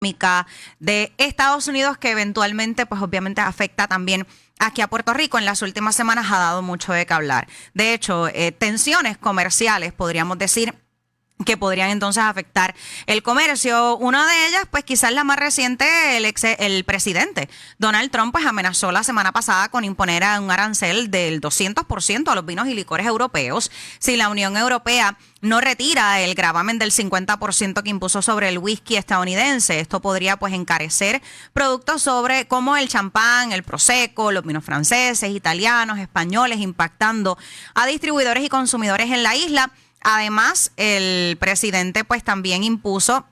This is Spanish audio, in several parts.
económica de Estados Unidos que eventualmente, pues obviamente afecta también aquí a Puerto Rico. En las últimas semanas ha dado mucho de qué hablar. De hecho, tensiones comerciales, podríamos decir, que podrían entonces afectar el comercio. Una de ellas, pues quizás la más reciente, el presidente Donald Trump, pues amenazó la semana pasada con imponer un arancel del 200% a los vinos y licores europeos si la Unión Europea no retira el gravamen del 50% que impuso sobre el whisky estadounidense. Esto podría pues encarecer productos sobre como el champán, el prosecco, los vinos franceses, italianos, españoles, impactando a distribuidores y consumidores en la isla. Además, el presidente pues también impuso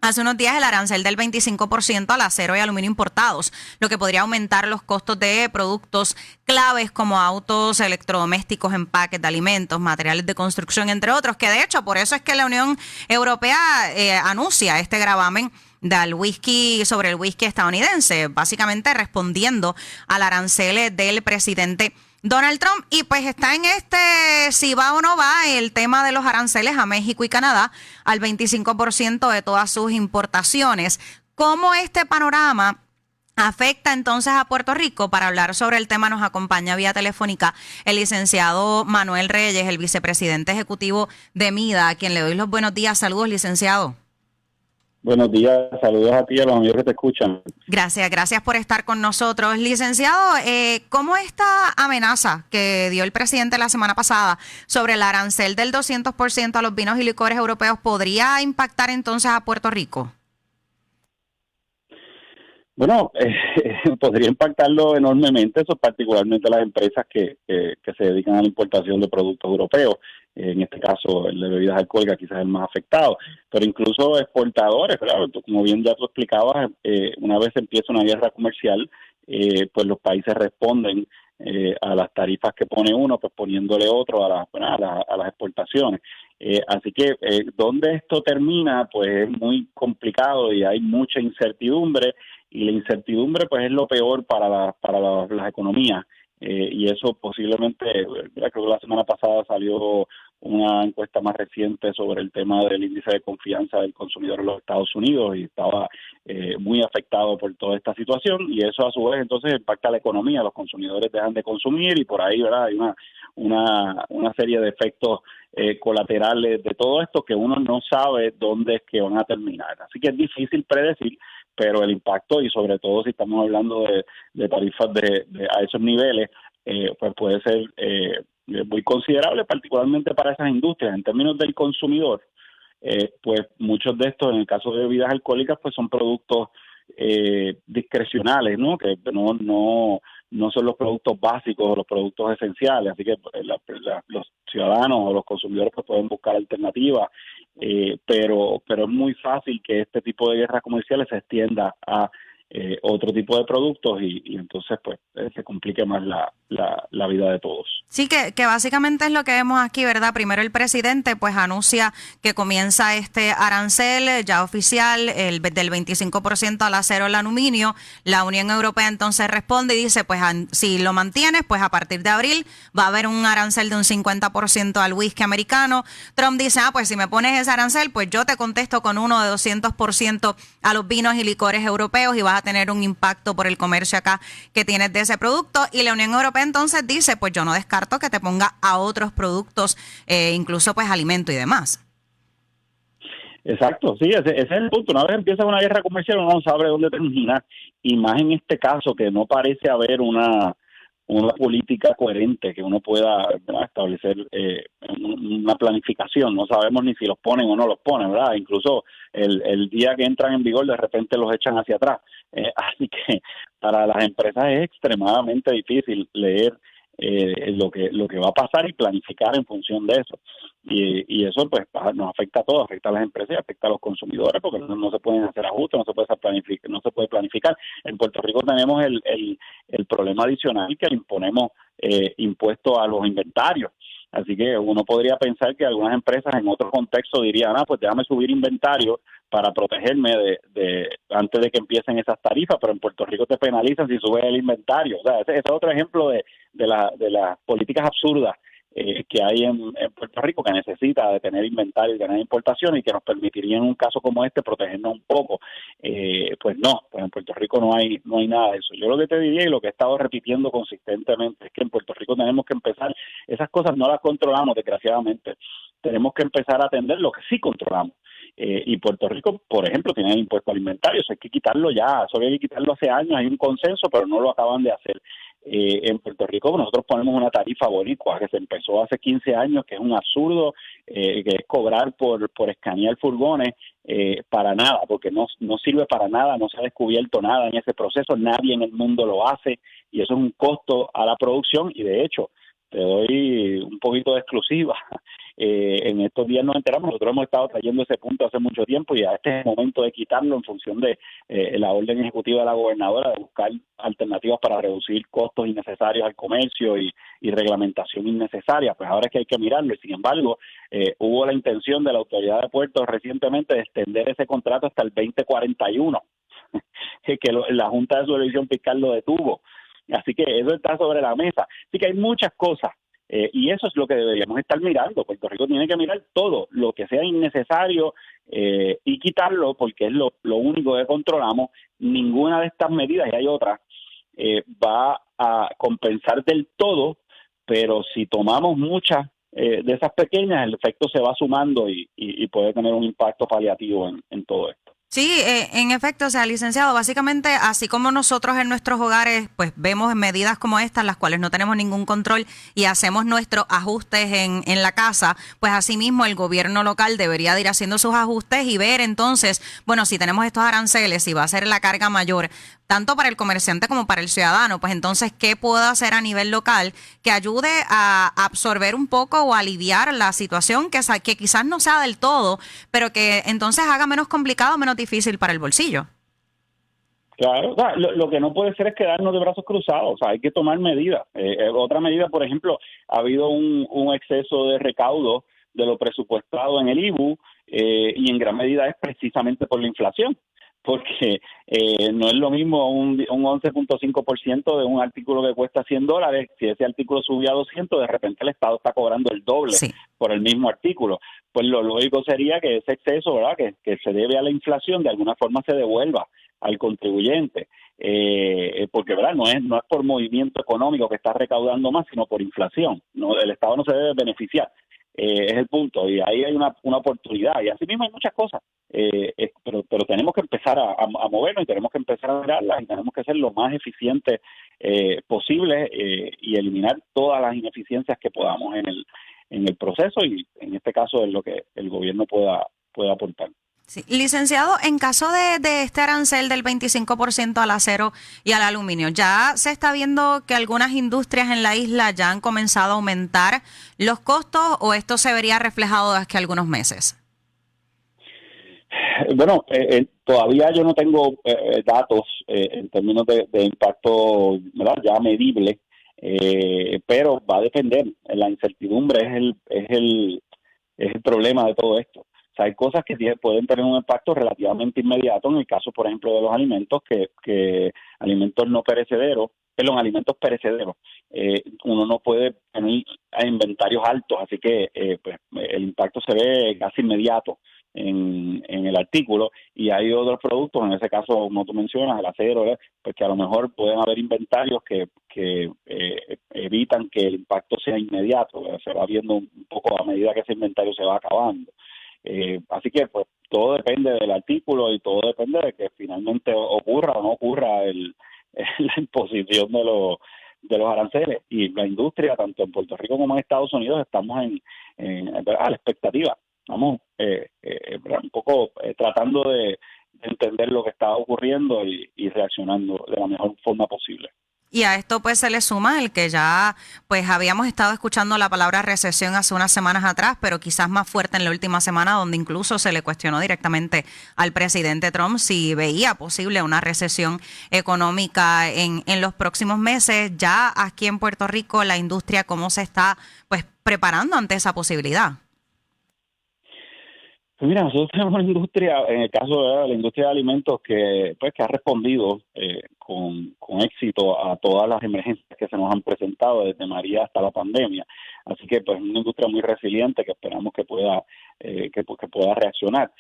hace unos días el arancel del 25% al acero y aluminio importados, lo que podría aumentar los costos de productos claves como autos, electrodomésticos, empaques de alimentos, materiales de construcción, entre otros, que de hecho por eso es que la Unión Europea anuncia este gravamen del whisky sobre el whisky estadounidense, básicamente respondiendo al arancel del presidente Donald Trump. Y pues está en si va o no va el tema de los aranceles a México y Canadá al 25% de todas sus importaciones. ¿Cómo este panorama afecta entonces a Puerto Rico? Para hablar sobre el tema nos acompaña vía telefónica el licenciado Manuel Reyes, el vicepresidente ejecutivo de MIDA, a quien le doy los buenos días. Saludos, licenciado. Buenos días, saludos a ti y a los amigos que te escuchan. Gracias por estar con nosotros. Licenciado, ¿cómo esta amenaza que dio el presidente la semana pasada sobre el arancel del 200% a los vinos y licores europeos podría impactar entonces a Puerto Rico? Bueno, podría impactarlo enormemente, eso particularmente las empresas que se dedican a la importación de productos europeos. En este caso, el de bebidas alcohólicas quizás es el más afectado, pero incluso exportadores, claro, como bien ya tú explicabas, una vez empieza una guerra comercial, pues los países responden a las tarifas que pone uno, pues poniéndole otro a las exportaciones. Así que donde esto termina, pues es muy complicado y hay mucha incertidumbre, y la incertidumbre pues es lo peor para las economías. Y eso posiblemente, creo que la semana pasada salió una encuesta más reciente sobre el tema del índice de confianza del consumidor en los Estados Unidos y estaba muy afectado por toda esta situación, y eso a su vez entonces impacta a la economía. Los consumidores dejan de consumir y por ahí, ¿verdad?, hay una serie de efectos colaterales de todo esto que uno no sabe dónde es que van a terminar. Así que es difícil predecir, pero el impacto, y sobre todo si estamos hablando de tarifas a esos niveles, pues puede ser muy considerable, particularmente para esas industrias. En términos del consumidor, pues muchos de estos, en el caso de bebidas alcohólicas, pues son productos discrecionales, ¿no? Que no son los productos básicos o los productos esenciales, así que los ciudadanos o los consumidores pues pueden buscar alternativas, pero es muy fácil que este tipo de guerras comerciales se extienda a otro tipo de productos y entonces pues se complique más la vida de todos. Sí, que básicamente es lo que vemos aquí, ¿verdad? Primero el presidente pues anuncia que comienza este arancel ya oficial del 25% al acero y al aluminio. La Unión Europea entonces responde y dice pues si lo mantienes, pues a partir de abril va a haber un arancel de un 50% al whisky americano. Trump dice, pues si me pones ese arancel, pues yo te contesto con uno de 200% a los vinos y licores europeos y vas a tener un impacto por el comercio acá que tienes de ese producto. Y la Unión Europea entonces dice, pues yo no descarto que te ponga a otros productos, incluso pues alimento y demás. Exacto, sí, ese es el punto. Una vez empieza una guerra comercial uno no sabe dónde terminar, y más en este caso que no parece haber una política coherente que uno pueda, ¿verdad?, establecer una planificación. No sabemos ni si los ponen o no los ponen, ¿verdad? Incluso el día que entran en vigor de repente los echan hacia atrás. Así que para las empresas es extremadamente difícil leer lo que va a pasar y planificar en función de eso. Y eso pues nos afecta a todos, afecta a las empresas y afecta a los consumidores, porque no se pueden hacer ajustes, no se puede planificar. En Puerto Rico tenemos el problema adicional que le imponemos impuestos a los inventarios. Así que uno podría pensar que algunas empresas en otro contexto dirían, pues déjame subir inventario para protegerme antes de que empiecen esas tarifas, pero en Puerto Rico te penalizan si subes el inventario. O sea, ese es otro ejemplo de las políticas absurdas que hay en Puerto Rico, que necesita de tener inventario y tener importaciones, y que nos permitiría en un caso como este protegernos un poco. Pues no, pues en Puerto Rico no hay nada de eso. Yo lo que te diría, y lo que he estado repitiendo consistentemente, es que en Puerto Rico tenemos que empezar, esas cosas no las controlamos, desgraciadamente, tenemos que empezar a atender lo que sí controlamos. Y Puerto Rico, por ejemplo, tiene el impuesto alimentario, eso hay que quitarlo ya, eso había que quitarlo hace años, hay un consenso, pero no lo acaban de hacer. En Puerto Rico nosotros ponemos una tarifa boricua que se empezó hace 15 años, que es un absurdo, que es cobrar por escanear furgones, para nada, porque no sirve para nada, no se ha descubierto nada en ese proceso, nadie en el mundo lo hace, y eso es un costo a la producción. Y de hecho, te doy un poquito de exclusiva. En estos días nos enteramos, nosotros hemos estado trayendo ese punto hace mucho tiempo, y ya este es el momento de quitarlo en función de la orden ejecutiva de la gobernadora de buscar alternativas para reducir costos innecesarios al comercio y reglamentación innecesaria. Pues ahora es que hay que mirarlo, y sin embargo hubo la intención de la Autoridad de Puertos recientemente de extender ese contrato hasta el 2041, que la Junta de Supervisión Fiscal lo detuvo. Así que eso está sobre la mesa. Así que hay muchas cosas, y eso es lo que deberíamos estar mirando. Puerto Rico tiene que mirar todo lo que sea innecesario y quitarlo, porque es lo único que controlamos. Ninguna de estas medidas, y hay otras, va a compensar del todo, pero si tomamos muchas de esas pequeñas, el efecto se va sumando y puede tener un impacto paliativo en todo esto. Sí, en efecto, o sea, licenciado, básicamente, así como nosotros en nuestros hogares, pues vemos medidas como estas, las cuales no tenemos ningún control y hacemos nuestros ajustes en la casa, pues asimismo el gobierno local debería de ir haciendo sus ajustes y ver entonces, bueno, si tenemos estos aranceles, si va a ser la carga mayor, tanto para el comerciante como para el ciudadano, pues entonces, ¿qué puedo hacer a nivel local que ayude a absorber un poco o aliviar la situación que quizás no sea del todo, pero que entonces haga menos complicado, menos difícil para el bolsillo? Claro, o sea, lo que no puede ser es quedarnos de brazos cruzados, o sea, hay que tomar medidas. Otra medida, por ejemplo, ha habido un exceso de recaudo de lo presupuestado en el IBU, y en gran medida es precisamente por la inflación, porque no es lo mismo un 11.5% de un artículo que cuesta $100. Si ese artículo subió a 200, de repente el Estado está cobrando el doble Sí. por el mismo artículo. Pues lo lógico sería que ese exceso, ¿verdad?, que se debe a la inflación, de alguna forma se devuelva al contribuyente, porque, ¿verdad?, no es por movimiento económico que está recaudando más, sino por inflación. No, el Estado no se debe beneficiar. Es el punto, y ahí hay una oportunidad, y así mismo hay muchas cosas, pero tenemos que empezar a movernos, y tenemos que empezar a mirarlas, y tenemos que ser lo más eficientes posible, y eliminar todas las ineficiencias que podamos en el proceso, y en este caso es lo que el gobierno pueda aportar. Sí. Licenciado, en caso de este arancel del 25% al acero y al aluminio, ¿ya se está viendo que algunas industrias en la isla ya han comenzado a aumentar los costos, o esto se vería reflejado de aquí a algunos meses? Bueno, todavía yo no tengo datos en términos de impacto, ¿verdad?, ya medible, pero va a depender. La incertidumbre es el problema de todo esto. O sea, hay cosas que pueden tener un impacto relativamente inmediato, en el caso, por ejemplo, de los alimentos, que alimentos no perecederos, alimentos perecederos, uno no puede tener inventarios altos, así que pues, el impacto se ve casi inmediato en el artículo. Y hay otros productos, en ese caso, como tú mencionas, el acero, pues que a lo mejor pueden haber inventarios que evitan que el impacto sea inmediato, se va viendo un poco a medida que ese inventario se va acabando. Así que pues todo depende del artículo, y todo depende de que finalmente ocurra o no ocurra la imposición de los aranceles. Y la industria, tanto en Puerto Rico como en Estados Unidos, estamos a la expectativa. Estamos un poco tratando de entender lo que está ocurriendo y reaccionando de la mejor forma posible. Y a esto pues se le suma el que ya pues habíamos estado escuchando la palabra recesión hace unas semanas atrás, pero quizás más fuerte en la última semana, donde incluso se le cuestionó directamente al presidente Trump si veía posible una recesión económica en los próximos meses. Ya aquí en Puerto Rico, la industria, ¿cómo se está pues preparando ante esa posibilidad? Pues mira, nosotros tenemos una industria, en el caso de la industria de alimentos, que ha respondido con éxito a todas las emergencias que se nos han presentado desde María hasta la pandemia. Así que pues es una industria muy resiliente que esperamos que pueda que pueda reaccionar.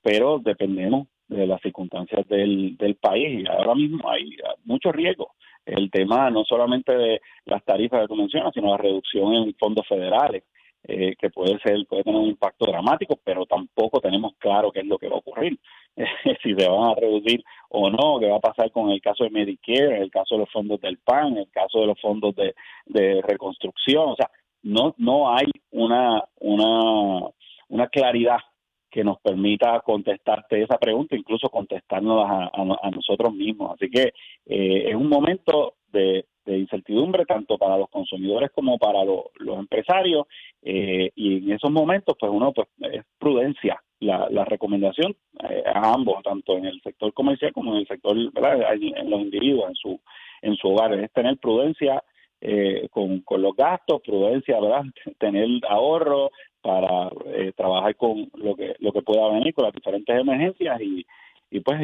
Pero dependemos de las circunstancias del país y ahora mismo hay mucho riesgo. El tema no solamente de las tarifas que tú mencionas, sino la reducción en fondos federales, que puede tener un impacto dramático, pero tampoco tenemos claro qué es lo que va a ocurrir, si se van a reducir o no, qué va a pasar con el caso de Medicare, en el caso de los fondos del PAN, en el caso de los fondos de reconstrucción. O sea, no hay una claridad que nos permita contestarte esa pregunta, incluso contestárnosla a nosotros mismos. Así que es un momento de incertidumbre tanto para los consumidores como para los empresarios, y en esos momentos pues uno pues es prudencia la recomendación a ambos, tanto en el sector comercial como en el sector, ¿verdad?, en los individuos en su hogar, es tener prudencia con los gastos, prudencia, ¿verdad?, tener ahorro para trabajar con lo que pueda venir, con las diferentes emergencias, y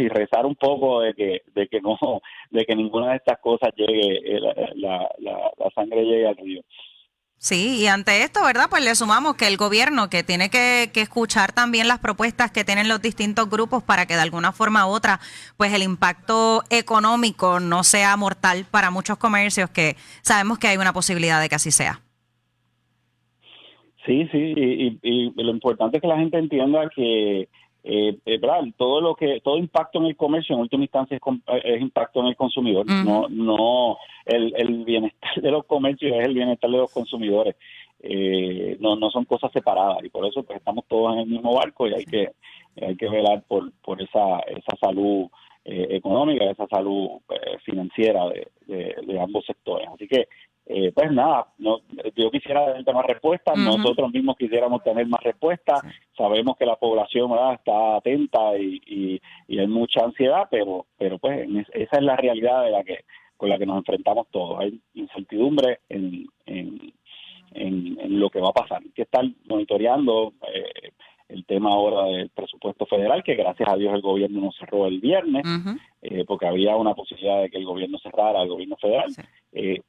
rezar un poco de que ninguna de estas cosas llegue, la sangre llegue al río. Sí, y ante esto, ¿verdad? Pues le sumamos que el gobierno que tiene que escuchar también las propuestas que tienen los distintos grupos para que de alguna forma u otra, pues el impacto económico no sea mortal para muchos comercios, que sabemos que hay una posibilidad de que así sea. Sí, y lo importante es que la gente entienda que ¿verdad?, todo impacto en el comercio en última instancia es impacto en el consumidor. Uh-huh. No el bienestar de los comercios es el bienestar de los consumidores. No son cosas separadas, y por eso pues estamos todos en el mismo barco, y hay que velar por esa salud económica, esa salud financiera de ambos sectores. Así que pues nada, yo quisiera tener más respuestas, Uh-huh. nosotros mismos quisiéramos tener más respuestas. Sí. Sabemos que la población, ¿verdad?, está atenta y hay mucha ansiedad, pero pues esa es la realidad con la que nos enfrentamos todos. Hay incertidumbre en lo que va a pasar. Hay que estar monitoreando el tema ahora del presupuesto federal, que gracias a Dios el gobierno no cerró el viernes, Uh-huh. porque había una posibilidad de que el gobierno cerrara, el gobierno federal. Sí.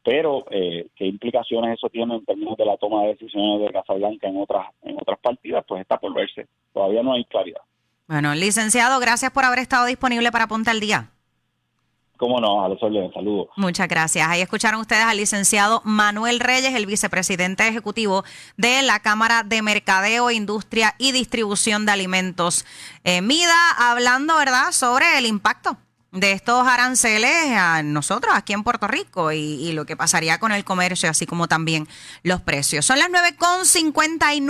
Pero qué implicaciones eso tiene en términos de la toma de decisiones de Casa Blanca en otras partidas, pues está por verse. Todavía no hay claridad. Bueno, licenciado, gracias por haber estado disponible para Ponte al Día. Cómo no, a los órdenes, saludos. Muchas gracias. Ahí escucharon ustedes al licenciado Manuel Reyes, el vicepresidente ejecutivo de la Cámara de Mercadeo, Industria y Distribución de Alimentos, MIDA, hablando, ¿verdad?, sobre el impacto de estos aranceles a nosotros aquí en Puerto Rico y lo que pasaría con el comercio, así como también los precios. Son las 9:59.